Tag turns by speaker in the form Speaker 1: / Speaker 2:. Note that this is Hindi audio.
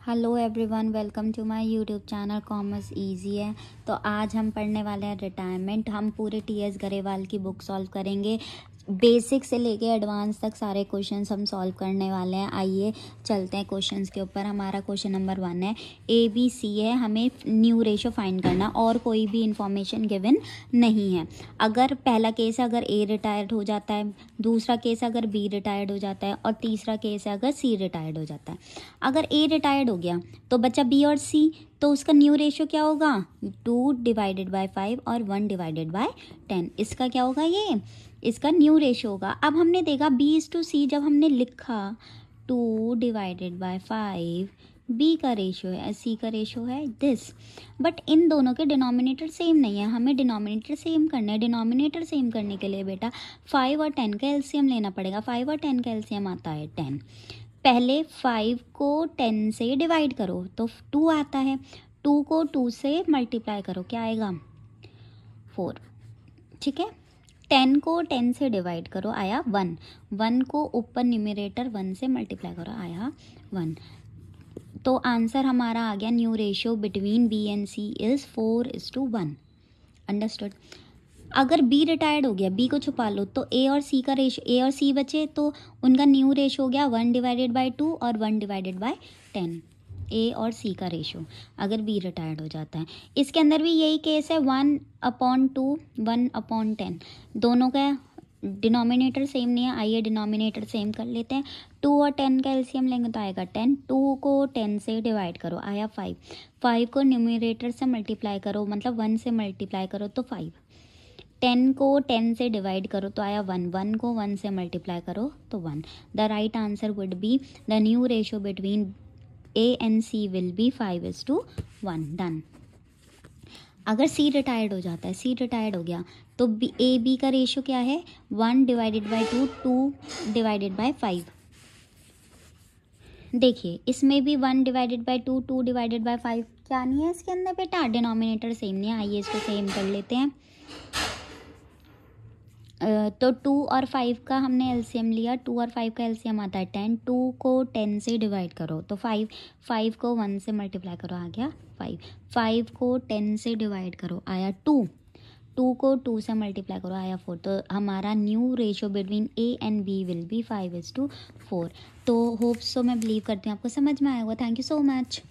Speaker 1: Hello everyone, welcome to my YouTube channel commerce easy है। तो आज हम पढ़ने वाले हैं रिटायरमेंट। हम पूरे टीएस गरेवाल की बुक सॉल्व करेंगे। बेसिक से लेके एडवांस तक सारे क्वेश्चंस हम सॉल्व करने वाले हैं। आइए चलते हैं क्वेश्चंस के ऊपर। हमारा क्वेश्चन नंबर 1 है, ए बी सी है, हमें न्यू रेशो फाइंड करना और कोई भी इंफॉर्मेशन गिवन नहीं है। अगर पहला केस है अगर ए रिटायर्ड हो जाता है, दूसरा केस अगर बी रिटायर्ड हो जाता है और तीसरा केस है अगर सी रिटायर्ड हो जाता है। अगर ए रिटायर्ड हो गया तो बचा बी और सी, तो उसका न्यू रेशियो क्या होगा 2/5 और 1/10। इसका क्या होगा, ये इसका न्यू रेशियो होगा। अब हमने देखा B/C, जब हमने लिखा 2/5 बी का रेशियो है, सी का रेशियो है दिस। बट इन दोनों के डिनोमिनेटर सेम नहीं है, हमें डिनोमिनेटर सेम करना है। डिनोमिनेटर सेम करने के लिए बेटा 5 और 10 का एलसीएम लेना पड़ेगा। 5 और 10 का एलसीएम आता है 10। पहले 5 को 10 से डिवाइड करो तो 2 आता है, 2 को 2 से मल्टीप्लाई करो, क्या आएगा 4। ठीक है, 10 को 10 से डिवाइड करो, आया 1। 1 को ऊपर न्यूमरेटर 1 से मल्टीप्लाई करो, आया 1। तो आंसर हमारा आ गया, new ratio between B and C is 4:1। Understood. अगर बी रिटायर्ड हो गया, बी को छुपा लो, तो ए और सी का रेशियो, ए और सी बचे तो उनका न्यू रेशियो हो गया 1/2 और 1/10। ए और सी का रेशियो अगर बी रिटायर्ड हो जाता है। इसके अंदर भी यही केस है, 1/2 1/10। दोनों का डिनोमिनेटर सेम नहीं है। आइए डिनोमिनेटर सेम कर लेते हैं। 2 और 10 का एलसीएम लेंगे तो आएगा 10। 2 को 10 से डिवाइड करो, आया 5। 5 को न्यूमरेटर से मल्टीप्लाई करो, मतलब 1 से मल्टीप्लाई करो तो 5। 10 को 10 से डिवाइड करो तो आया 1। 1 को 1 से मल्टीप्लाई करो तो 1। The right answer would be the new ratio between A and C will be 5:1। Done. अगर सी रिटायर्ड हो जाता है, सी रिटायर्ड हो गया तो ए बी का रेशियो क्या है 1/2 2/5। देखिए इसमें भी 1/2 2/5 क्या नहीं है इसके अंदर बेटा, डिनोमिनेटर सेम नहीं है। आइए इसको सेम कर लेते हैं। तो 2 और 5 का हमने एलसीएम लिया, 2 और 5 का एलसीएम आता है 10। 2 को 10 से डिवाइड करो तो 5। 5 को 1 से मल्टीप्लाई करो, आ गया 5। 5 को 10 से डिवाइड करो, आया 2। 2 को 2 से मल्टीप्लाई करो, आया 4। तो हमारा new ratio between A and B will be 5:4। तो होप्स सो, मैं बिलीव करती हूँ आपको समझ में आया होगा। Thank you so much.